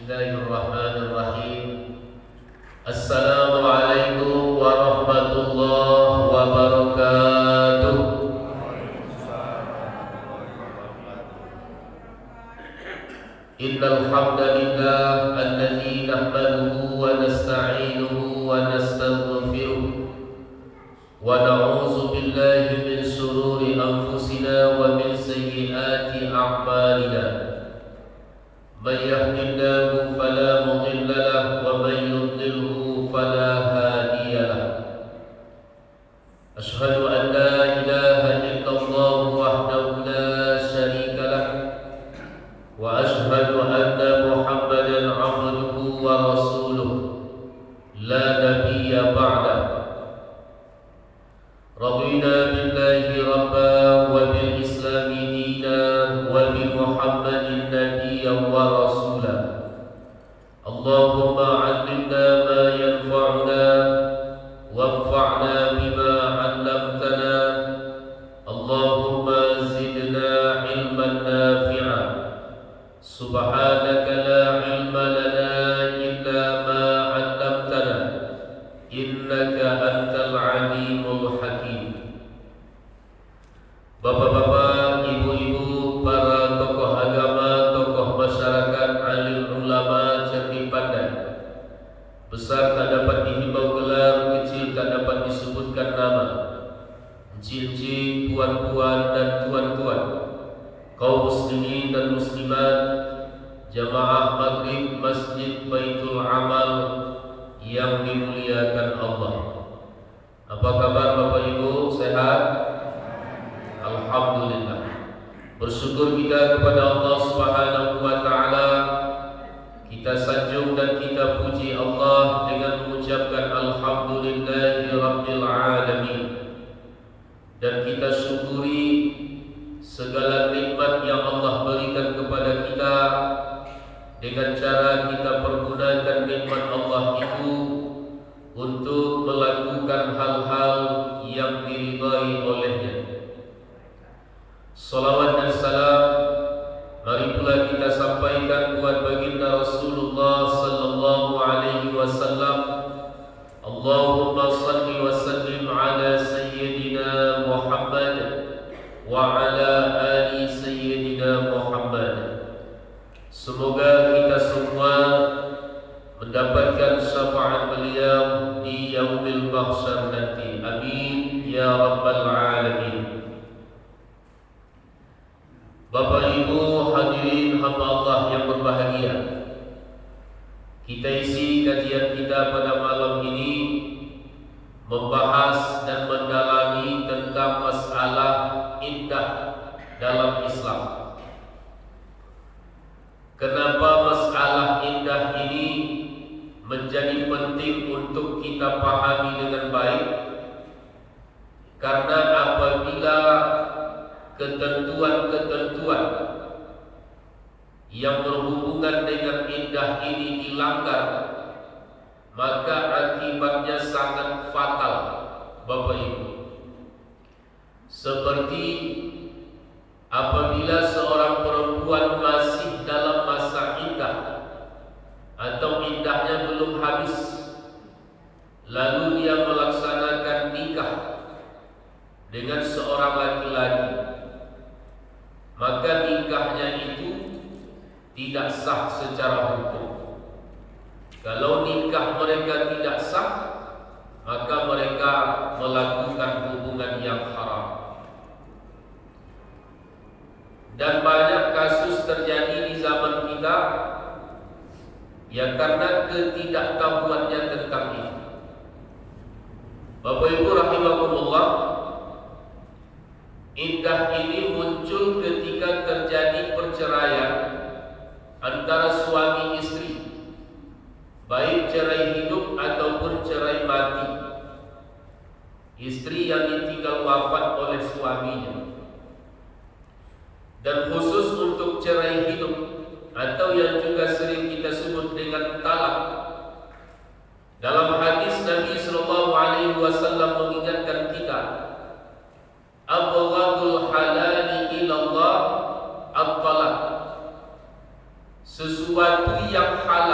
Bismillahirrahmanirrahim. Assalamualaikum warahmatullahi wabarakatuh. Innal hamdalillah alladzi nahmaduhu wa nasta'inuhu wa nastaghfiruh wa na'udzu billahi min shururi anfusina wa min sayyiati a'malina. من يهد الله فلا مضل له ومن يضلله فلا هادي له أشهد أن لا إله إلا الله وحده لا شريك له وأشهد أن محمدا عبده ورسوله لا نبي بعده رضينا بالله ربا وبالإسلام دينا وبمحمد نبيا ورسولا اللهم علمنا ما ينفعنا وانفعنا بما علمتنا اللهم زدنا علما نافعا سبحانك لا علم لنا إلا ما علمتنا إنك أنت العليم الحكيم. Bapak-bapak, ibu-ibu, para tokoh agama, tokoh masyarakat, alim ulama, cerdik pandai, besar tak dapat dihimbau gelar, kecil tak dapat disebutkan nama, encik-encik, puan-puan dan tuan-tuan, kaum muslimin dan muslimat, jamaah maghrib Masjid Baitul Amal yang dimuliakan Allah. Apa kabar Bapak Ibu? Sehat? Alhamdulillah. Bersyukur kita kepada Allah Subhanahu wa taala. Kita sanjung dan kita puji Allah dengan mengucapkan alhamdulillahi rabbil alamin. Dan kita syukuri segala nikmat yang Allah berikan kepada kita dengan cara kita pergunakan nikmat Allah itu untuk melakukan hal-hal yang diridai olehnya. Salawat dan salam mari pula kita sampaikan buat baginda Rasulullah sallallahu alaihi wasallam. Allahumma salli wa sallim ala sayyidina Muhammad wa ala ali sayyidina Muhammad. Semoga kita semua mendapatkan syafaat beliau di yaumil mahsyar nanti. Amin ya rabbal alamin. Bapak Ibu hadirin hamba Allah yang berbahagia, kita isi kajian kita pada malam ini membahas dan mendalami tentang masalah indah dalam Islam. Kenapa masalah indah ini menjadi penting untuk kita pahami dengan baik? Karena apabila ketentuan-ketentuan yang berhubungan dengan indah ini dilanggar, maka akibatnya sangat fatal, Bapak Ibu. Seperti apabila seorang perempuan masih dalam masa indah atau indahnya belum habis, lalu dia melaksanakan nikah dengan seorang laki-laki, maka nikahnya itu tidak sah secara hukum. Kalau nikah mereka tidak sah, maka mereka melakukan hubungan yang haram. Dan banyak kasus terjadi di zaman kita, ya karena ketidaktahuannya tentang itu. Bapak Ibu rahimakumullah, indah ini muncul ketika terjadi perceraian antara suami istri, baik cerai hidup ataupun cerai mati. Istri yang ditinggal wafat oleh suaminya. Dan khusus untuk cerai hidup atau yang juga sering kita sebut dengan talak, dalam hadis Nabi sallallahu alaihi wasallam mengingatkan kita, abghadul halali ilallah at-talaq. Sesuatu yang halal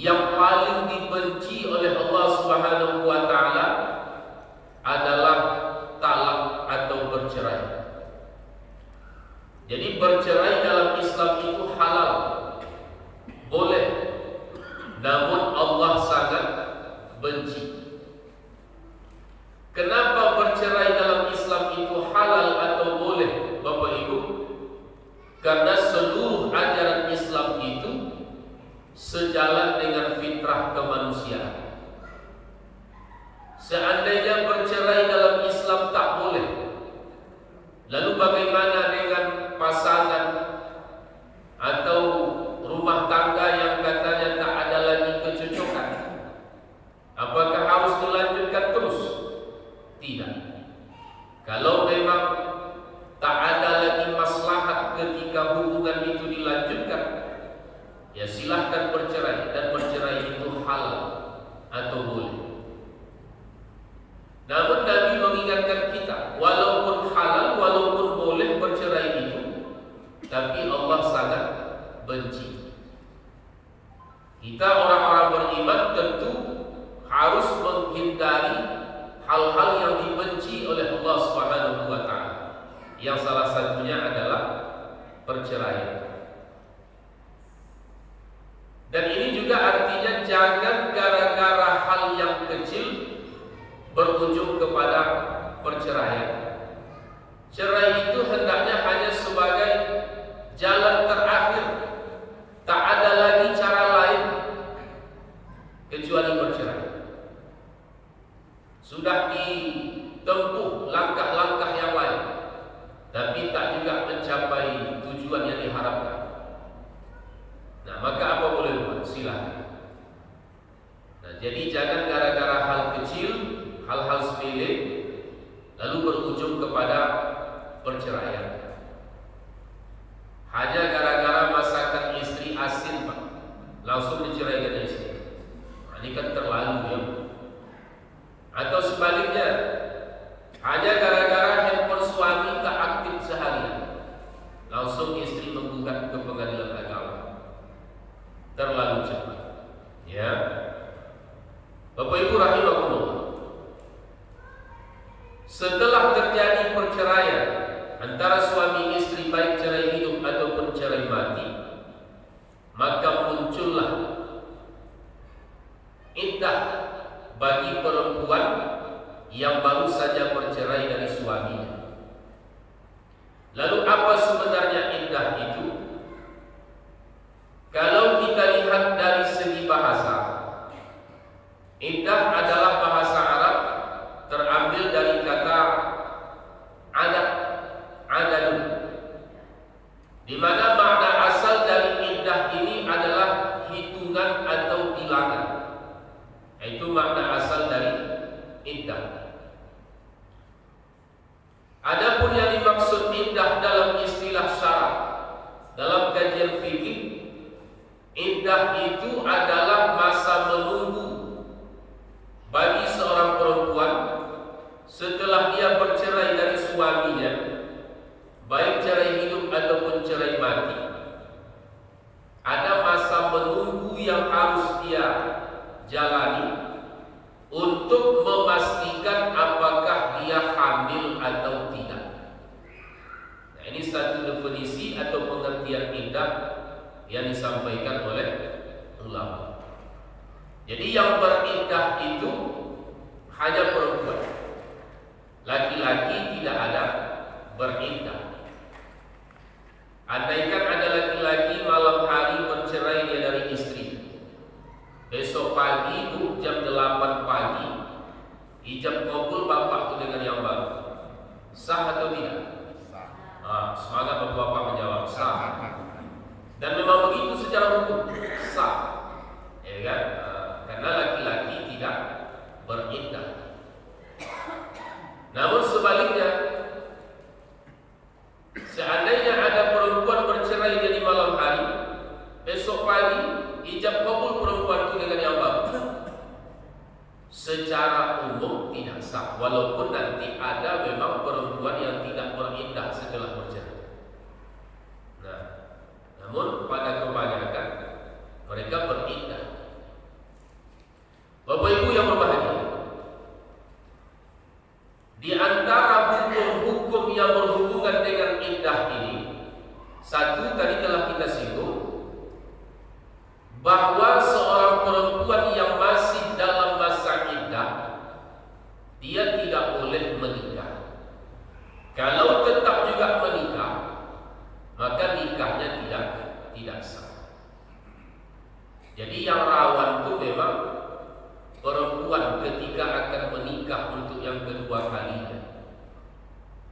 yang paling dibenci oleh Allah Subhanahu wa taala adalah talak atau bercerai. Jadi bercerai dalam Islam itu halal, boleh, namun Allah sangat benci. Kenapa bercerai dalam Islam itu halal atau boleh, Bapak Ibu? Karena seluruh ajaran Islam itu sejalan dengan fitrah kemanusiaan. Seandainya bercerai dalam Islam tak boleh, lalu bagaimana dengan pasangan atau rumah tangga yang katanya tak ada lagi kecocokan? Apakah harus dilanjutkan terus? Tidak. Kalau memang tak ada lagi maslahat ketika hubungan itu dilanjutkan, ya silahkan bercerai, dan bercerai itu halal atau boleh. Namun Nabi mengingatkan kita, walaupun halal, walaupun boleh bercerai itu, tapi Allah sangat benci. Kita orang-orang beriman tentu harus menghindari hal-hal yang dibenci oleh Allah Subhanahu wa taala. Yang salah satunya adalah perceraian. Dan ini juga artinya jangan gara-gara hal yang kecil berujung kepada perceraian. Cerai itu hendaknya hanya sebagai jalan terakhir. Tak ada lagi cara lain kecuali bercerai. Sudah ditempuh langkah-langkah yang lain, tapi tak juga mencapai tujuan yang diharapkan. Nah, maka apa boleh buat? Silakan. Nah, jadi jangan gara-gara hal kecil, hal-hal sepele, lalu berujung kepada perceraian. Hanya gara-gara masakan istri asin, Pak, langsung diceraikan istri. Nah, ini kan terlalu ya. Atau sebaliknya, hanya gara-gara handphone suami tak aktif seharian, langsung istri menggugat ke pengadilan agama. Terlalu cepat. Ya, Bapak Ibu rahimakumullah. Setelah terjadi perceraian antara suami istri, baik cerai hidup ataupun cerai mati, maka muncullah iddah bagi perempuan yang baru saja bercerai dari suaminya. Lalu apa sebenarnya iddah itu? Kalau kita lihat dari segi bahasa, iddah adalah bahasa Arab terambil dari kata adadun, di mana makna asal dari iddah ini adalah hitungan atau bilangan. Itu makna asal dari iddah. Adapun yang dimaksud iddah dalam istilah syarah, dalam kajian fikih, iddah itu adalah masa menunggu bagi seorang perempuan setelah dia bercerai dari suaminya, baik cerai hidup ataupun cerai mati. Ada masa menunggu yang harus dia jalani untuk memastikan apakah dia hamil atau tidak. Nah, ini satu definisi atau pengertian iddah yang disampaikan oleh ulama. Jadi yang beriddah itu hanya perempuan, laki-laki tidak ada beriddah. Andaikan ada laki-laki malam hari bercerai dia dari istri, besok pagi jam 8 pagi ijab kabul bapak itu dengan yang baru, sah atau tidak? Sah. Semangat bapak-bapak menjawab sah. Dan memang begitu secara hukum, sah, ya kan? Karena laki-laki tidak beriddah. Namun sebaliknya, seandainya ada perempuan bercerai di malam hari, besok pagi ijab kabul perempuan itu dengan yang baru, secara umum tidak sah, walaupun nanti ada memang perempuan yang tidak beriddah setelah bercerai. Nah, namun pada kebanyakan mereka beriddah. bahwa seorang perempuan yang masih dalam masa iddah dia tidak boleh menikah. Kalau tetap juga menikah, maka nikahnya tidak sah. Jadi yang rawan itu memang perempuan ketika akan menikah untuk yang kedua kalinya.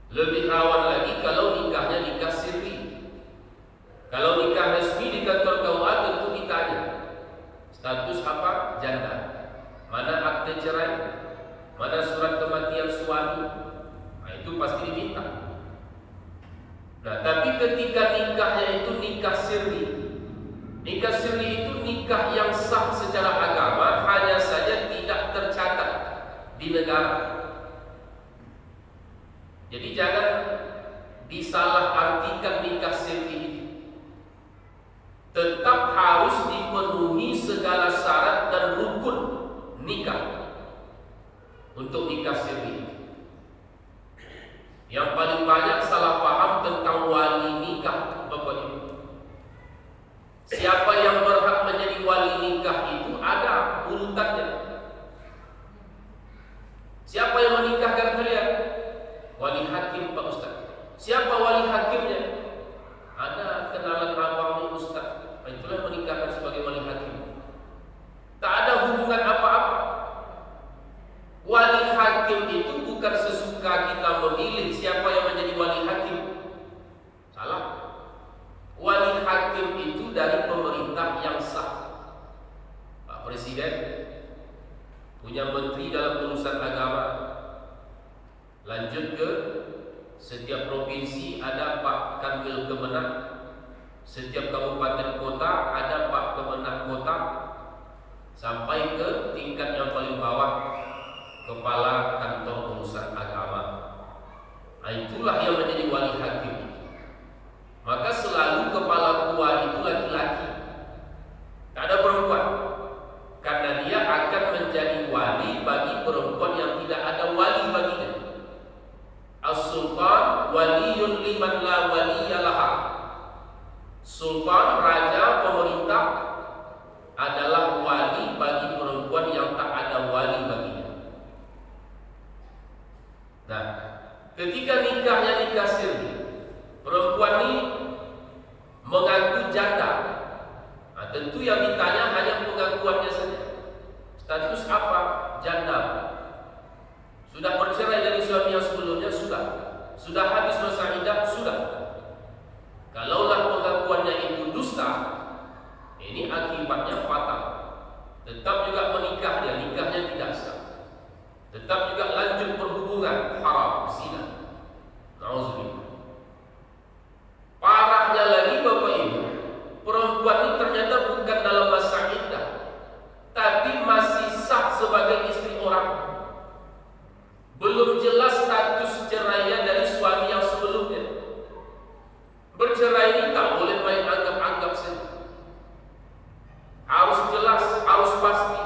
Lebih rawan lagi kalau nikahnya nikah sirri. Kalau nikah resmi di kantor KUA tentu ditanya status apa? Janda. Mana akte cerai? Mana surat kematian suami? Nah, itu pasti diminta. Nah, tapi ketika nikahnya itu nikah sirri, nikah sirri itu nikah yang sah secara agama, hanya saja tidak tercatat di negara. Jadi jangan disalahartikan nikah sirri itu. Tetap harus dipenuhi segala syarat dan rukun nikah untuk nikah sirri. Yang paling banyak salah paham tentang wali nikah, Bapak Ibu. Siapa yang berhak menjadi wali nikah itu ada urutannya. Siapa yang menikahkan kalian? Wali hakim, Pak Ustaz. Siapa wali hakimnya? Ada kenalan abang Ustaz. Itulah menikahkan sebagai wali hakim. Tak ada hubungan apa-apa. Wali hakim itu bukan sesuka kita memilih siapa yang menjadi wali hakim. Salah. Wali hakim itu dari pemerintah yang sah. Pak Presiden punya menteri dalam urusan agama. Lanjut ke setiap provinsi ada Pak Kanwil Kemenang. Setiap kabupaten kota ada Pak Kemenang kota, sampai ke tingkat yang paling bawah, kepala kantor urusan agama. Nah, itulah yang menjadi wali hakim. Maka selalu kepala KUA itu laki-laki, tak ada perempuan, karena dia akan menjadi wali bagi perempuan yang tidak ada wali baginya. As-Sultan waliyun liman la waliyalaha. Sultan, raja, pemerintah adalah wali bagi perempuan yang tak ada wali baginya. Nah, ketika nikahnya nikah sirri, perempuan ini mengaku janda. Nah, tentu yang ditanya hanya pengakuannya saja. Status apa? Janda. Sudah bercerai dari suami yang sebelumnya? Sudah. Sudah habis masa iddah? Sudah. Kalaulah pengakuannya itu dusta, ini akibatnya fatal. Tetap juga menikah dia, nikahnya tidak sah. Tetap juga lanjut berhubungan, haram, zina. Nauzubillah. Parahnya lagi Bapak Ibu, perempuan ini ternyata bukan dalam masa iddah, tapi masih sah sebagai istri orang. Belum jelas status cerainya dari suami yang sebelumnya. Bercerai ini tak boleh main anggap-anggap saja. Harus jelas, harus pasti.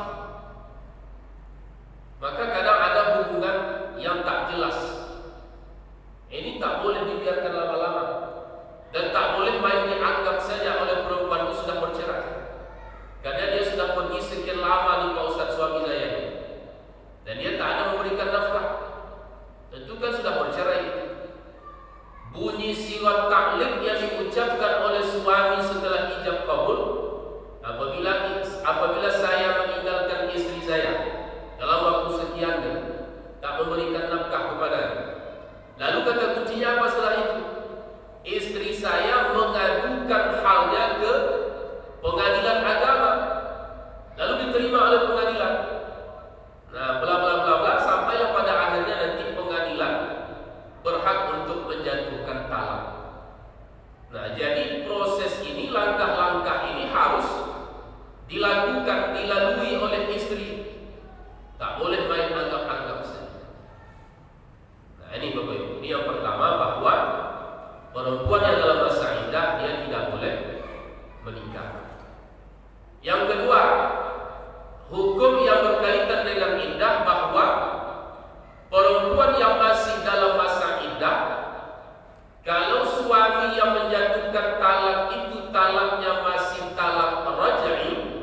Maka kadang ada hubungan yang tak jelas. Ini tak boleh dibiarkan lama-lama. Dan tak boleh main dianggap saja oleh perempuan itu sudah bercerai. Karena dia sudah pergi sekian lama di Pak Ustaz suami saya. Dan dia tak ada memberikan nafkah. Tentu kan sudah bercerai. Bunyi siwat taklif yang diucapkan oleh suami setelah ijab kabul, apabila saya meninggalkan istri saya dalam waktu sekian, tak memberikan nafkah kepadanya. Lalu kata kuncinya apa setelah itu? Istri saya mengadukan halnya ke pengadilan agama, lalu diterima oleh pengadilan. Nah, bla bla bla bla, sampailah pada akhirnya nanti pengadilan berhak untuk menjatuhkan talak. Nah, jadi proses ini, langkah-langkah ini harus dilakukan, dilalui oleh istri. Tak boleh main anggap-anggap saja. Nah, ini Bapak Ibu, ini yang pertama, bahwa perempuan yang dalam masa iddah dia tidak boleh menikah. Yang kedua, hukum yang berkaitan dengan iddah, bahwa perempuan yang masih dalam masa iddah, kalau suami yang menjatuhkan talak itu talaknya masih talak raj'i,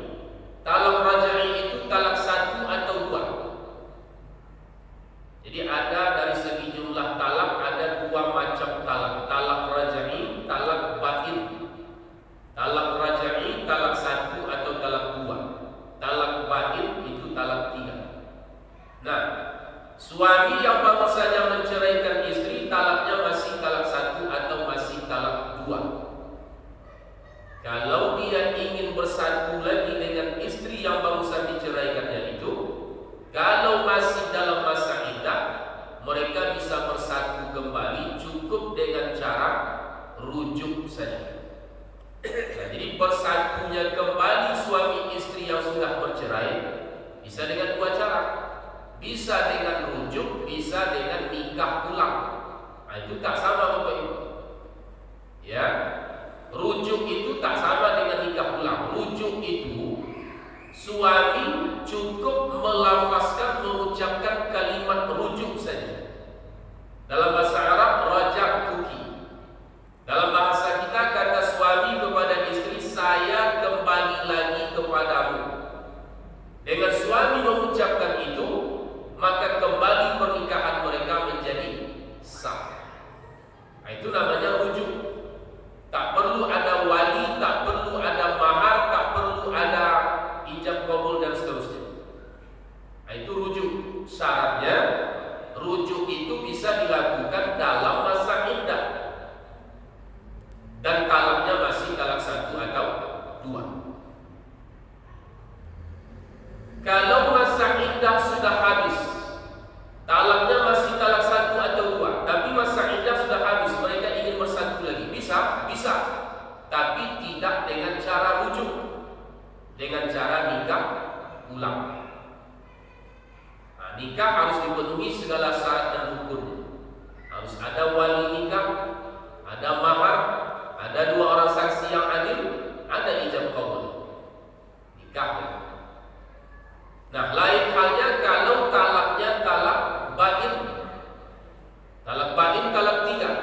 suami cukup melafazkan, mengucapkan kalimat rujuk saja. Dalam bahasa Arab, raja'tuki. Dalam bahasa kita kata suami kepada istri, saya kembali lagi kepadamu. Dengan suami mengucapkan itu, maka kembali pernikahan mereka menjadi sah. Nah, itu namanya rujuk. Tak perlu ada wali, tak perlu ada mahar, tak perlu ada ijab kabul dan seterusnya. Nah, itu rujuk. Syaratnya rujuk itu bisa dilakukan dalam masa iddah dan talaknya masih talak 1 atau 2. Kalau masa iddah sudah habis, talaknya masih talak 1 atau 2, tapi masa iddah sudah habis, mereka ingin bersatu lagi, bisa? Bisa. Tapi tidak dengan cara rujuk, dengan cara nikah ulang. Nah, nikah harus dipenuhi segala syarat dan rukun. Harus ada wali nikah, ada mahar, ada 2 orang saksi yang adil, ada ijab kabul. Nikah. Nah, lain halnya kalau talaknya talak bain. Talak bain, talak 3.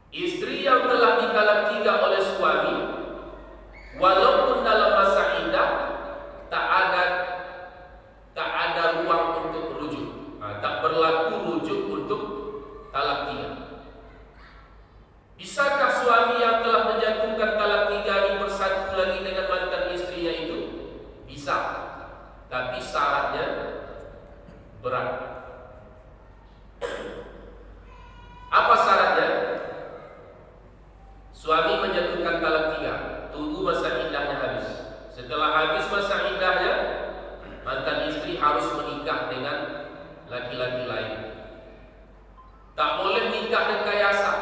Istri yang telah ditalak 3 oleh suami, walaupun dalam masa iddah, tak ada ruang untuk rujuk. Tak berlaku rujuk untuk talak 3. Bisakah suami yang telah menjatuhkan talak 3 ini bersatu lagi dengan mantan istrinya itu? Bisa, tapi syaratnya berat. Apa syaratnya? Suami menjatuhkan talak 3, tunggu masa iddahnya habis. Setelah habis masa iddahnya, mantan istri harus menikah dengan laki-laki lain. Tak boleh nikah rekayasa.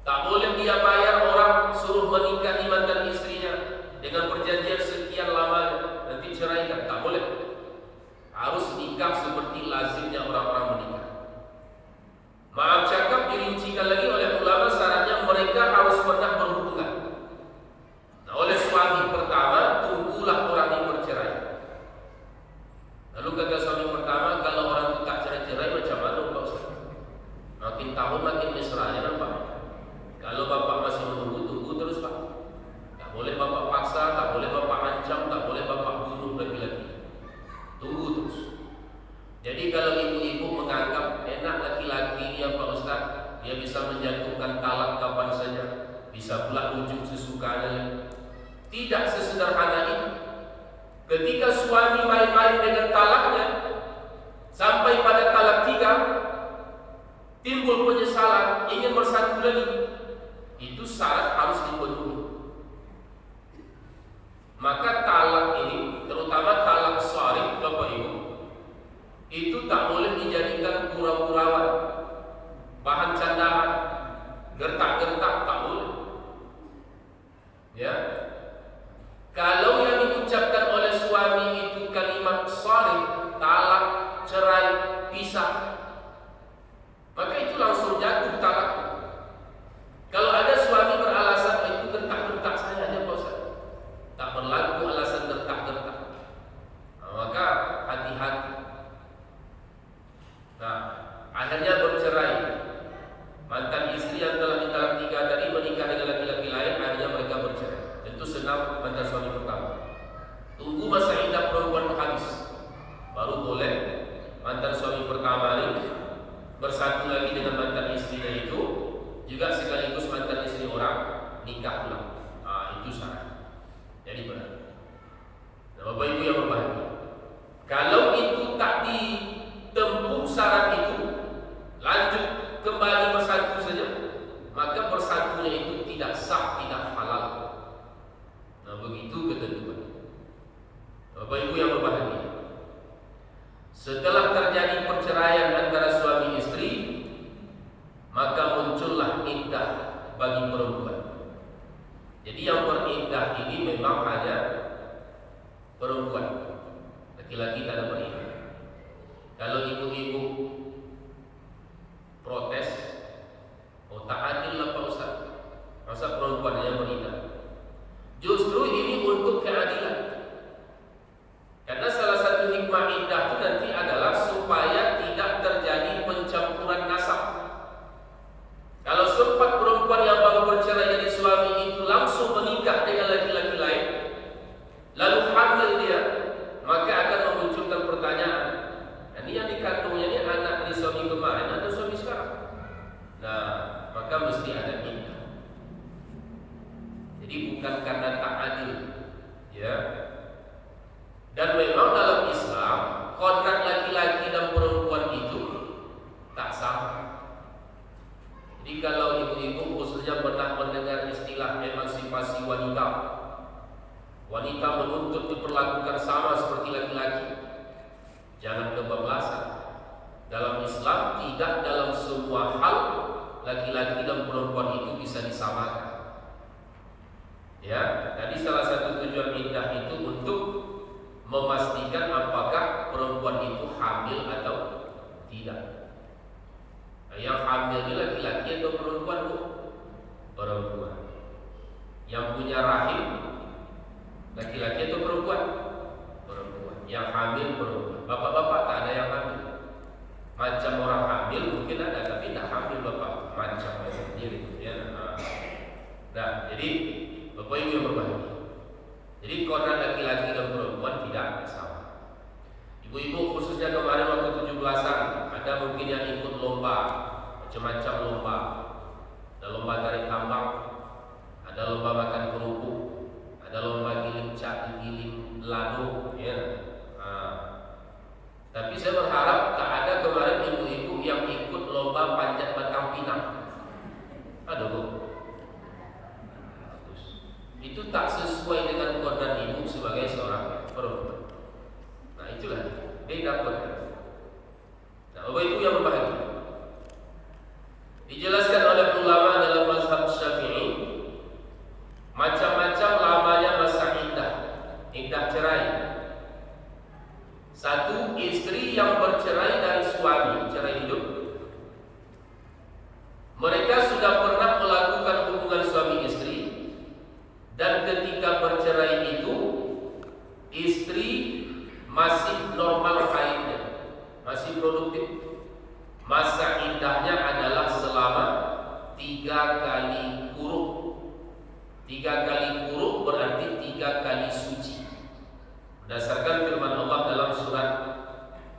Tak boleh dia bayar orang suruh menikahi mantan istrinya dengan perjanjian sekian lama nanti ceraikan. Tak boleh. Harus nikah seperti lazimnya orang-orang menikah. Maaf cakap, dirincikan lagi oleh ulama, syaratnya mereka harus pernah berhubungan. Nah, oleh suami pertama, tunggulah orang yang bercerai. Lalu kata suami pertama, kalau orang itu tak cerai-cerai macam mana Pak Ustaz? Makin tahun makin mesra ya Pak. Kalau bapak masih menunggu, tunggu terus Pak. Tak boleh bapak paksa, tak boleh bapak ancam, tak boleh bapak bunuh lagi-lagi. Tunggu terus. Jadi kalau ibu-ibu menganggap enak laki-laki ini ya Pak Ustaz, dia bisa menjatuhkan talak kapan saja, bisa pula rujuk sesukanya. Tidak sesederhana itu. Ketika suami main-main dengan talaknya sampai pada talak 3, timbul penyesalan, ingin bersatu lagi, itu syarat harus dipenuhi. Maka talak ini, terutama talak sharih Bapak Ibu, itu tak boleh dijadikan gurau-gurauan, bahan candaan, gertak-gertak, tak boleh. Ya, kalau yang diucapkan oleh suami itu kalimat sharih, talak, cerai, pisah, maka itu langsung jatuh talak. Kalau ada suami beralasan itu gertak-gertak saya aja Pak Ustaz, tak berlaku alasan gertak-gertak. Nah, maka hati-hati. Nah, akhirnya bercerai. Mantan istri yang telah ditalak 3 tadi menikah dengan laki-laki lain, akhirnya mereka bercerai. Tentu senang mantan suami pertama. Tunggu masa iddah perempuan habis, baru boleh mantan suami pertama ini bersatu lagi dengan mantan istrinya itu, juga sekaligus mantan istri orang, nikah ulang. Itu syarat. Jadi benar. Nah, Bapak Ibu yang berbahagia, kalau itu tak ditempuh syarat itu, lanjut kembali bersatu saja, maka bersatunya itu tidak sah, tidak halal. Nah, begitu ketentuan. Bapak Ibu yang berbahagia, setelah terjadi perceraian antara suami istri, maka muncullah iddah bagi perempuan. Jadi yang beriddah ini memang hanya perempuan, laki-laki tak ada beriddah. Kalau ibu-ibu protes, oh tak adil lah Pak Ustaz, masa perempuan yang beriddah. Justru ini wanita. Wanita menuntut diperlakukan sama seperti laki-laki. Jangan kebablasan. Dalam Islam tidak dalam semua hal laki-laki dan perempuan itu bisa disamakan. Ya, jadi salah satu tujuan iddah itu untuk memastikan apakah perempuan itu hamil atau tidak. Nah, yang hamil itu laki-laki atau perempuan? Perempuan. Yang punya rahim laki-laki atau perempuan? Perempuan. Yang hamil perempuan. Bapak-bapak tak ada yang hamil. Macam orang hamil mungkin ada, tapi tak hamil bapak. Macam sendiri. Ya. Nah, jadi bapak ibu yang berbahagia. Jadi kodrat laki-laki dan perempuan tidak sama. Ibu-ibu khususnya kemarin waktu 17-an ada mungkin yang ikut lomba, macam-macam lomba. Ada lomba tarik tambang, ada lomba makan kerupuk, ada lomba giling lado, ya. Tapi saya berharap tak ada kemarin ibu-ibu yang ikut lomba panjat batang pinang. Ada bu? Itu tak sesuai dengan kodrat ibu sebagai seorang perempuan. Nah itulah beda kodrat. Nah bapak ibu yang berbahagia, dijelaskan oleh ulama dalam mazhab Syafi'i macam-macam lamanya masa iddah cerai. Satu, istri yang bercerai dari suami, cerai hidup. Mereka sudah pernah melakukan hubungan suami istri, dan ketika bercerai itu istri masih normal haidnya, masih produktif. Masa iddahnya adalah selama 3 kali kuruk. 3 kali kuruk berarti 3 kali suci. Berdasarkan firman Allah dalam surat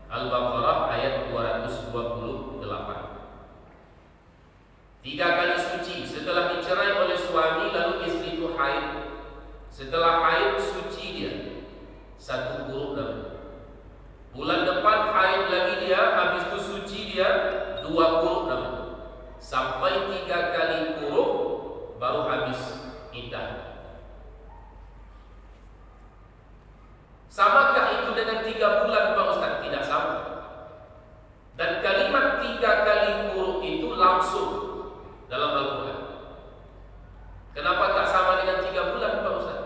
Al-Baqarah ayat 228. 3 kali suci setelah dicerai oleh suami, lalu istri itu haid. Setelah haid suci dia, 1 kuruk namanya. Bulan depan haid lagi dia, habis itu suci dia, 2 kuruk namanya. Sampai 3 kali kuruk baru habis iddah. Samakah itu dengan 3 bulan Pak Ustaz? Tidak sama. Dan kalimat 3 kali kuruk itu langsung dalam Al-Quran. Kenapa tak sama dengan 3 bulan Pak Ustaz?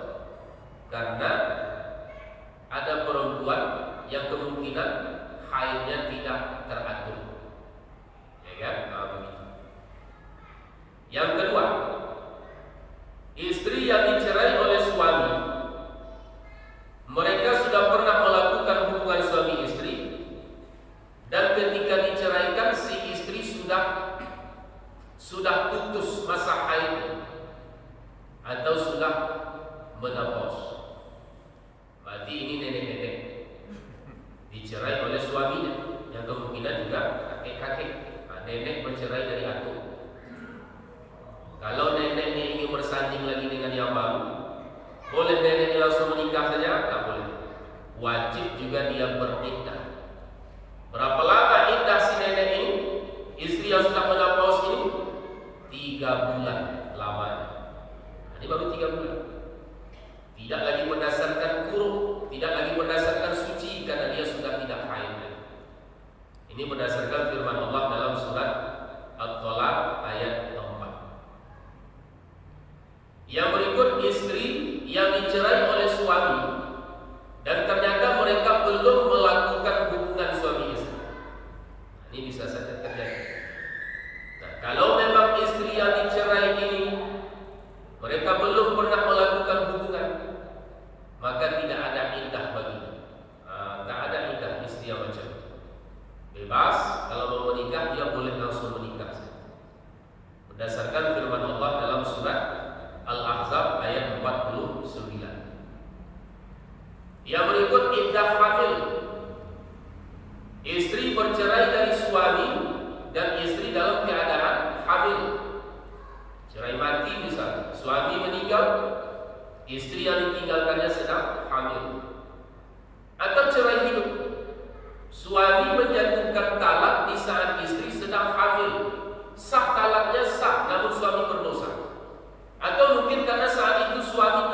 Karena ada perempuan yang kemungkinan haidnya tidak teratur, ya kan? Nah, begitu. Yang kedua, istri yang dicerai oleh suami, mereka sudah pernah melakukan hubungan suami istri, dan ketika diceraikan si istri sudah putus masa haid atau sudah menopause. Berarti ini nenek-nenek dicerai oleh suaminya, yang kemungkinan juga kakek-kakek. Nenek bercerai dari atuk. Kalau nenek ini ingin bersanding lagi dengan yang baru, boleh nenek langsung menikah saja? Tak boleh. Wajib juga dia beriddah. Berapa lama iddah si nenek ini? Istri yang sudah menopause ini 3 bulan lamanya. Ini baru 3 bulan. Tidak lagi berdasarkan kuruk, tidak lagi berdasarkan suci, karena dia sudah tidak haid. Ini berdasarkan firman Allah dalam surat At-Thalaq ayat 4. Yang berikut, istri yang dicerai oleh suami dan ternyata mereka belum melakukan hubungan suami istri. Ini bisa saja terjadi. Nah, kalau memang istri yang dicerai ini mereka belum pernah melakukan hubungan, maka tidak ada iddah baginya. Tak ada iddah istri yang macam itu. Bebas, kalau mau menikah dia boleh langsung menikah. Berdasarkan firman Allah dalam surat Al-Ahzab ayat 49. Yang berikut iddah hamil. Istri bercerai dari suami dan istri dalam keadaan hamil. Cerai mati misalnya, suami meninggal, istri yang ditinggalkannya sedang hamil. Atau cerai hidup, suami menjatuhkan talak di saat istri sedang hamil. Sah talaknya sah, namun suami berdosa. Atau mungkin karena saat itu suami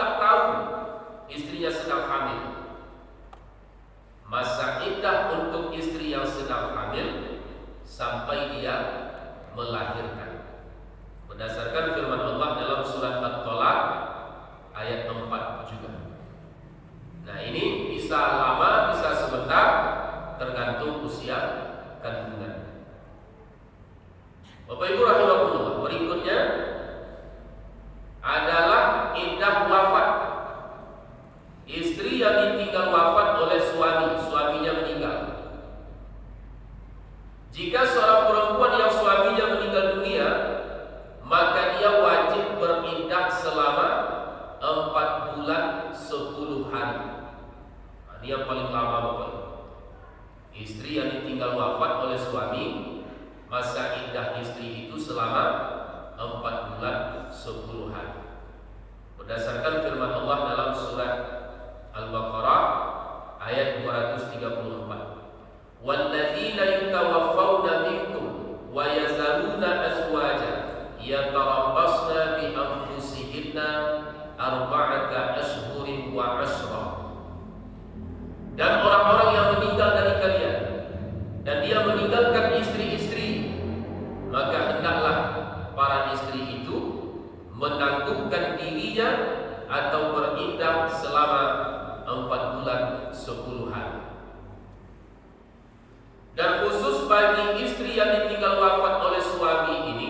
bisa lama, bisa sebentar, tergantung usia kandungan. Bapak Ibu rahimakumullah, berikutnya adalah iddah wafat. Istri yang ditinggal wafat oleh suaminya meninggal. Jika seorang perempuan yang suaminya meninggal dunia, maka dia wajib beriddah selama 4 bulan 10 hari. Ini yang paling lama Bapak. Istri yang ditinggal wafat oleh suami, masa iddah istri itu selama 4 bulan 10 hari. Berdasarkan firman Allah dalam surat Al-Baqarah ayat 234. Walladzina yutawaffawna minkum wa yazaruna azwaja yatarabbasna bi anfusihinna arba'ata ashhurin wa 'ashra. Dan orang-orang yang meninggal dari kalian dan dia meninggalkan istri-istri, maka hendaklah para istri itu menanggungkan dirinya atau beriddah selama 4 bulan 10 hari. Dan khusus bagi istri yang ditinggal wafat oleh suami ini,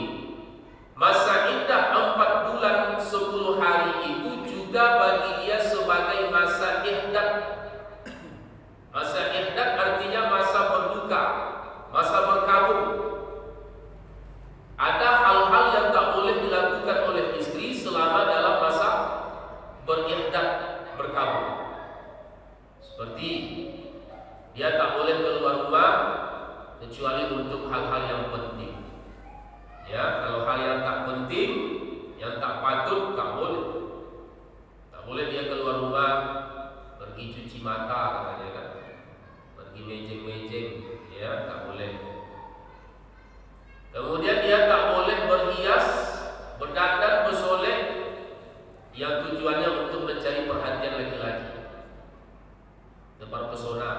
masa iddah 4 bulan 10 hari itu juga bagi dia sebagai masa ihdad. Masa ihdad artinya masa berduka, masa berkabung. Ada hal-hal yang tak boleh dilakukan oleh istri selama dalam masa berihdad, berkabung. Seperti dia tak boleh keluar rumah kecuali untuk hal-hal yang penting. Ya, kalau hal yang tak penting, yang tak patut, tak boleh. Tak boleh dia keluar rumah pergi cuci mata katanya kan, pergi mejeng-mejeng, ya tak boleh. Kemudian dia tak boleh berhias, berdandan, bersolek yang tujuannya untuk mencari perhatian laki-laki, terpesona,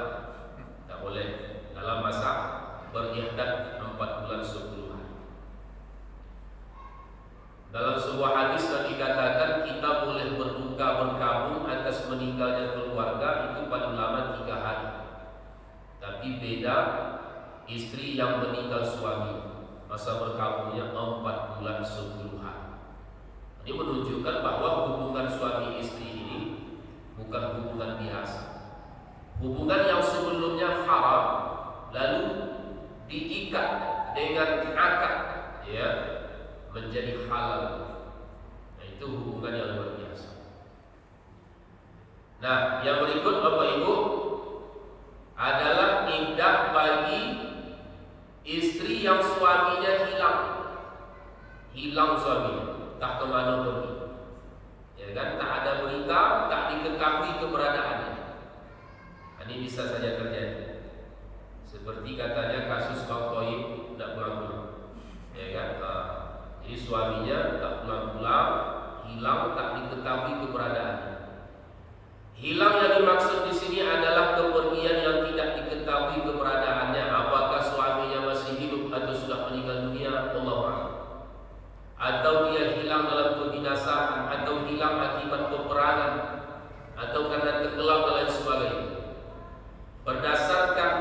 tak boleh dalam masa berihdad 4 bulan 10 hari. Dalam sebuah hadis Nabi katakan kita boleh berduka berkabung atas meninggalnya keluarga itu paling lama 3 hari. Tapi beda istri yang meninggal suami, masa berkabungnya 4 bulan 10 hari. Ini menunjukkan bahwa hubungan suami istri ini bukan hubungan biasa. Hubungan yang sebelumnya haram lalu diikat dengan akad, ya, menjadi halal. Nah, itu hubungan yang luar biasa. Nah, yang berikut Bapak Ibu adalah iddah bagi istri yang suaminya hilang suaminya, tak kemana pergi, ya kan, tak ada berita, tak diketahui keberadaannya. Ini bisa saja terjadi. Seperti katanya kasus Bang Toib tidak pulang-pulang, ya kan? Jadi suaminya tak pulang-pulang, hilang, tak diketahui keberadaannya. Hilang yang dimaksud di sini adalah kepergian yang tidak diketahui keberadaannya. Apakah suaminya masih hidup atau sudah meninggal dunia? Allahu a'lam. Atau dia hilang dalam kebinasaan, atau hilang akibat peperangan, atau karena tenggelam dan lain sebagainya. Berdasarkan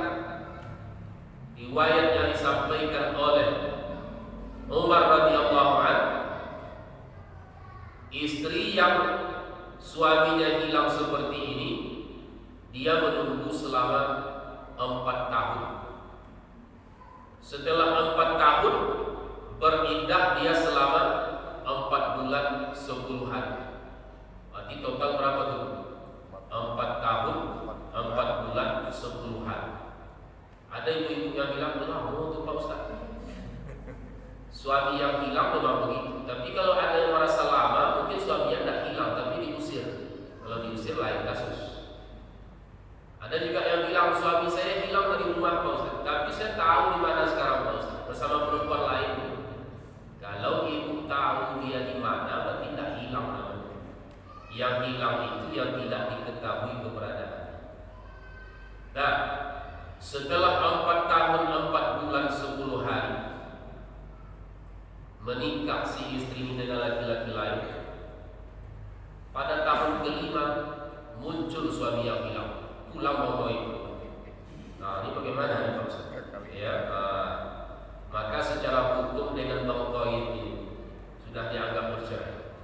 riwayat yang disampaikan oleh Umar radhiyallahu anhu, istri yang suaminya hilang seperti ini, dia menunggu selama 4 tahun. Setelah 4 tahun beriddah dia selama 4 bulan 10 hari. Berarti total berapa tuh? 4 tahun 4 bulan 10 hari. Ada ibu-ibu yang bilang, "Oh, itu Pak Ustaz." Suami yang hilang memang begitu. Tapi kalau ada yang merasa lama, mungkin suaminya tidak hilang tapi diusir. Kalau diusir lain kasus. Ada juga yang bilang, "Suami saya hilang dari rumah Pak Ustaz, tapi saya tahu di mana sekarang Pak Ustaz, bersama perempuan lain." Kalau ibu tahu dia di mana, berarti tidak hilang namanya. Yang hilang itu yang tidak diketahui keberadaannya. Nah, setelah 4 tahun 4 bulan 10 hari menikah si istri ini dengan laki-laki lain, pada tahun kelima muncul suami yang hilang, pulang motor itu. Nah, ini bagaimana nih Pak Ustaz? Ya, maka secara hukum dengan Bang Toib ini sudah dianggap bercerai.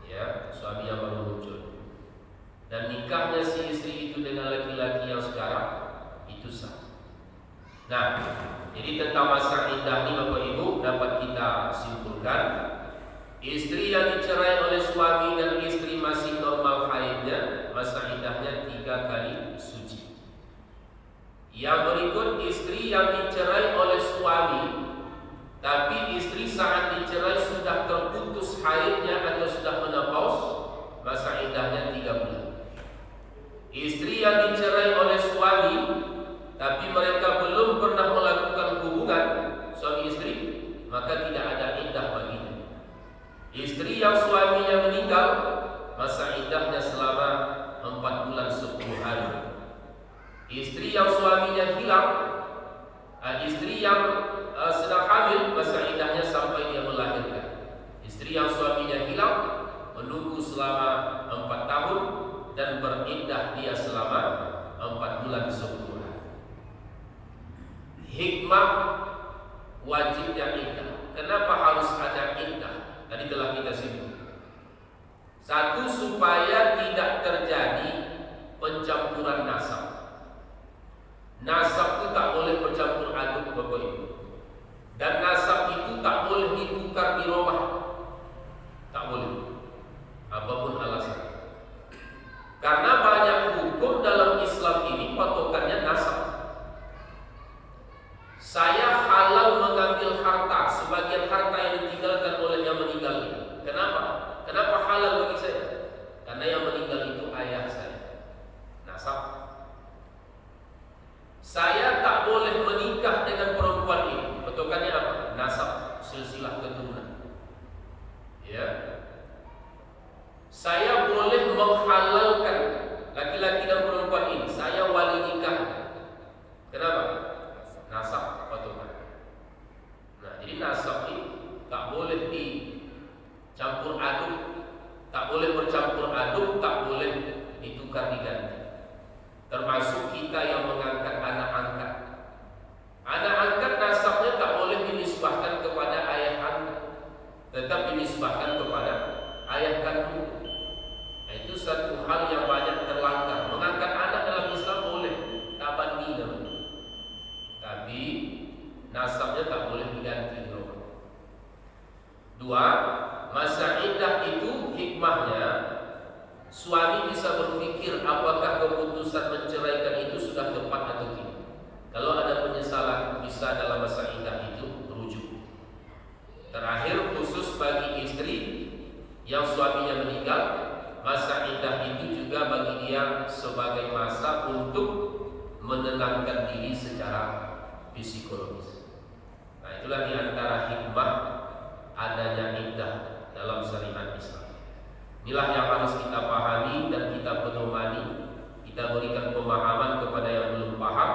Ya, suami yang baru muncul. Dan nikahnya si istri itu dengan laki-laki yang sekarang itu sah. Nah, jadi tentang masa iddah ini Bapak Ibu dapat kita simpulkan, istri yang dicerai oleh suami dan istri masih normal haidnya, masa iddahnya 3 kali suci. Yang berikut, istri yang dicerai oleh suami tapi istri saat dicerai sudah terputus haidnya atau sudah menopause, masa iddahnya 3 bulan. Istri yang dicerai oleh suami tapi mereka belum pernah melakukan hubungan suami istri, maka tidak ada iddah baginya. Istri yang suaminya meninggal, masa iddahnya selama 4 bulan 10 hari. Istri yang suaminya hilang, istri yang sedang hamil, masa iddahnya sampai dia melahirkan. Istri yang suaminya hilang menunggu selama 4 tahun dan beriddah dia selama 4 bulan 10 hari. Hikmah wajibnya iddah. Kenapa harus ada iddah? Tadi telah kita singgung. Satu, supaya tidak terjadi pencampuran nasab. Nasab itu tak boleh bercampur aduk Bapak Ibu. Dan nasab itu tak boleh ditukar di rumah. Tak boleh. Apapun alasan. Karena banyak hukum dalam Islam ini patokannya nasab. Saya halal mengambil harta, sebagian harta yang ditinggalkan oleh yang meninggal ini. Kenapa? Kenapa halal bagi saya? Karena yang meninggal itu ayah saya. Nasab. Saya tak boleh menikah dengan perempuan ini. Patokannya apa? Nasab, silsilah keturunan. Ya. Saya boleh menghalalkan laki-laki dan perempuan ini. Saya wali nikah. Kenapa? Nasab patokan. Nah, jadi nasab ini tak boleh dicampur aduk, tak boleh bercampur aduk, tak boleh ditukar diganti. Termasuk kita yang mengangkat anak angkat. Anak angkat nasabnya tak boleh dinisbahkan kepada ayah angkat, tetap dinisbahkan kepada ayah kandung. Nah, itu satu hal yang banyak terlanggar. Mengangkat anak dalam Islam boleh, tak bandi namanya. Tapi nasabnya tak boleh diganti. Dua, masa iddah itu hikmahnya suami bisa berpikir apakah keputusan menceraikan itu sudah tepat atau tidak. Kalau ada penyesalan, bisa dalam masa iddah itu rujuk. Terakhir, khusus bagi istri yang suaminya meninggal, masa iddah itu juga bagi dia sebagai masa untuk menenangkan diri secara psikologis. Nah, itulah diantara hikmah adanya iddah dalam syariat Islam. Inilah yang harus kita pahami dan kita pedomani. Kita berikan pemahaman kepada yang belum paham,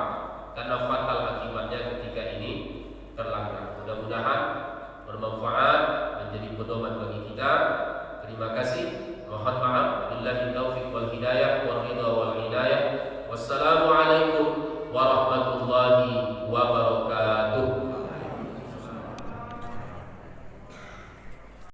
karena fatal akibatnya ketika ini terlanggar. Mudah-mudahan bermanfaat, menjadi pedoman bagi kita. Terima kasih. Mohon maaf. Billahi taufiq wal hidayah wal ridha wal hidayah. Wassalam.